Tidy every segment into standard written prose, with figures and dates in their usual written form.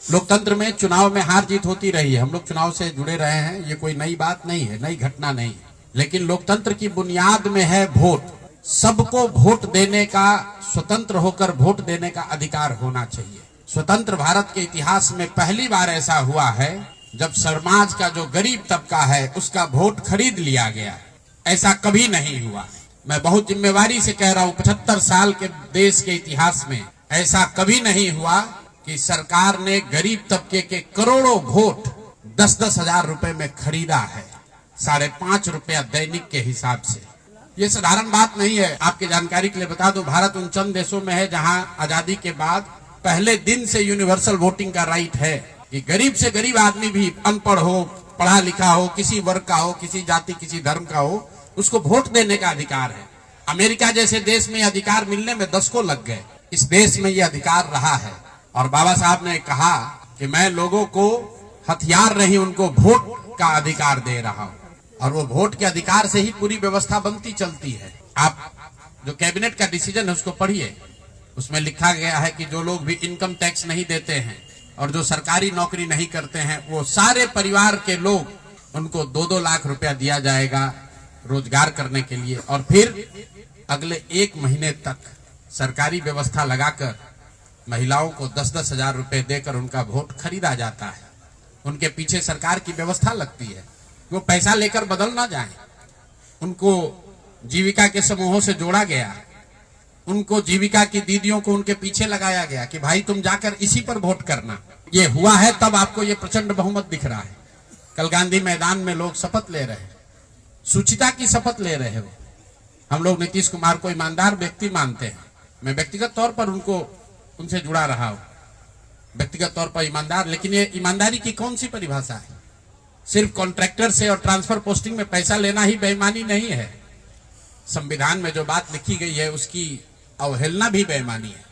लोकतंत्र में चुनाव में हार जीत होती रही है। हम लोग चुनाव से जुड़े रहे हैं, ये कोई नई बात नहीं है, नई घटना नहीं है। लेकिन लोकतंत्र की बुनियाद में है वोट। सबको वोट देने का, स्वतंत्र होकर वोट देने का अधिकार होना चाहिए। स्वतंत्र भारत के इतिहास में पहली बार ऐसा हुआ है जब समाज का जो गरीब तबका है उसका वोट खरीद लिया गया। ऐसा कभी नहीं हुआ। मैं बहुत जिम्मेवारी से कह रहा हूं, 75 साल के देश के इतिहास में ऐसा कभी नहीं हुआ कि सरकार ने गरीब तबके के करोड़ों वोट 10-10 हजार रुपए में खरीदा है, 5.5 रुपया दैनिक के हिसाब से। ये साधारण बात नहीं है। आपकी जानकारी के लिए बता दूं, भारत उन चंद देशों में है जहां आजादी के बाद पहले दिन से यूनिवर्सल वोटिंग का राइट है कि गरीब से गरीब आदमी भी, अनपढ़ हो, पढ़ा लिखा हो, किसी वर्ग का हो, किसी जाति किसी धर्म का हो, उसको वोट देने का अधिकार है। अमेरिका जैसे देश में अधिकार मिलने में दशकों लग गए। इस देश में यह अधिकार रहा है और बाबा साहब ने कहा कि मैं लोगों को हथियार नहीं, उनको वोट का अधिकार दे रहा हूं और वो वोट के अधिकार से ही पूरी व्यवस्था बनती चलती है। आप जो कैबिनेट का डिसीजन है उसको पढ़िए, उसमें लिखा गया है कि जो लोग भी इनकम टैक्स नहीं देते हैं और जो सरकारी नौकरी नहीं करते हैं, वो सारे परिवार के लोग, उनको 2-2 लाख रुपया दिया जाएगा रोजगार करने के लिए। और फिर अगले 1 महीने तक सरकारी व्यवस्था लगाकर महिलाओं को 10-10 हजार रुपए देकर उनका वोट खरीदा जाता है। उनके पीछे सरकार की व्यवस्था लगती है, वो पैसा लेकर बदल ना जाए। उनको जीविका के समूहों से जोड़ा गया, उनको जीविका की दीदियों को उनके पीछे लगाया गया कि भाई तुम जाकर इसी पर वोट करना। ये हुआ है तब आपको ये प्रचंड बहुमत दिख रहा है। कल गांधी मैदान में लोग शपथ ले रहे हैं, शुचिता की शपथ ले रहे हो। हम लोग नीतीश कुमार को ईमानदार व्यक्ति मानते हैं। मैं व्यक्तिगत तौर पर उनसे जुड़ा रहा हूं, व्यक्तिगत तौर पर ईमानदार। लेकिन ये ईमानदारी की कौन सी परिभाषा है? सिर्फ कॉन्ट्रैक्टर से और ट्रांसफर पोस्टिंग में पैसा लेना ही बेईमानी नहीं है। संविधान में जो बात लिखी गई है उसकी अवहेलना भी बेईमानी है।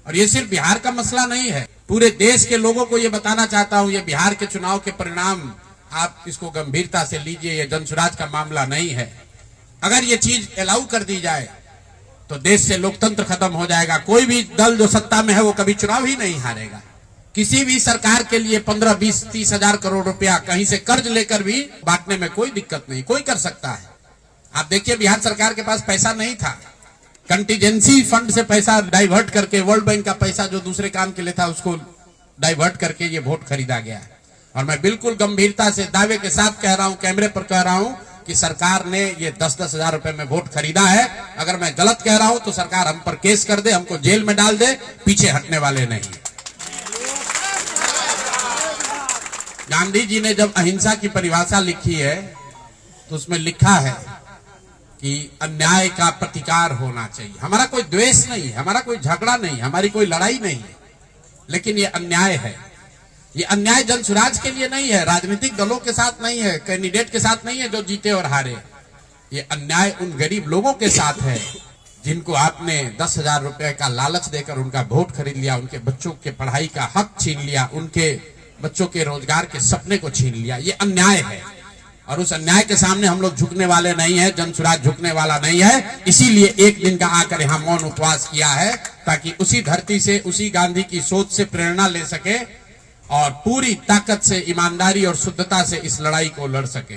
और ये सिर्फ बिहार का मसला नहीं है, पूरे देश के लोगों को ये बताना चाहता हूं, ये बिहार के चुनाव के परिणाम, आप इसको गंभीरता से लीजिए। ये जनसुराज का मामला नहीं है। अगर ये चीज अलाउ कर दी जाए तो देश से लोकतंत्र खत्म हो जाएगा। कोई भी दल जो सत्ता में है वो कभी चुनाव ही नहीं हारेगा। किसी भी सरकार के लिए 15, 20, 30 हजार करोड़ रुपया कहीं से कर्ज लेकर भी बांटने में कोई दिक्कत नहीं, कोई कर सकता है। आप देखिए, बिहार सरकार के पास पैसा नहीं था, कंटीजेंसी फंड से पैसा डाइवर्ट करके, वर्ल्ड बैंक का पैसा जो दूसरे काम के लिए था उसको डाइवर्ट करके ये वोट खरीदा गया है। और मैं बिल्कुल गंभीरता से दावे के साथ कह रहा हूं, कैमरे पर कह रहा हूं कि सरकार ने ये 10-10 हजार रुपए में वोट खरीदा है। अगर मैं गलत कह रहा हूं तो सरकार हम पर केस कर दे, हमको जेल में डाल दे, पीछे हटने वाले नहीं। गांधी जी ने जब अहिंसा की परिभाषा लिखी है तो उसमें लिखा है कि अन्याय का प्रतिकार होना चाहिए। हमारा कोई द्वेष नहीं है, हमारा कोई झगड़ा नहीं, हमारी कोई लड़ाई नहीं है, लेकिन ये अन्याय है। ये अन्याय जनसुराज के लिए नहीं है, राजनीतिक दलों के साथ नहीं है, कैंडिडेट के साथ नहीं है जो जीते और हारे। ये अन्याय उन गरीब लोगों के साथ है जिनको आपने 10 हजार रुपए का लालच देकर उनका वोट खरीद लिया, उनके बच्चों के पढ़ाई का हक छीन लिया, उनके बच्चों के रोजगार के सपने को छीन लिया। ये अन्याय है और उस अन्याय के सामने हम लोग झुकने वाले नहीं है, जनसुराज झुकने वाला नहीं है। इसीलिए एक दिन का आकर यहाँ मौन उपवास किया है, ताकि उसी धरती से, उसी गांधी की सोच से प्रेरणा ले सके और पूरी ताकत से, ईमानदारी और शुद्धता से इस लड़ाई को लड़ सके।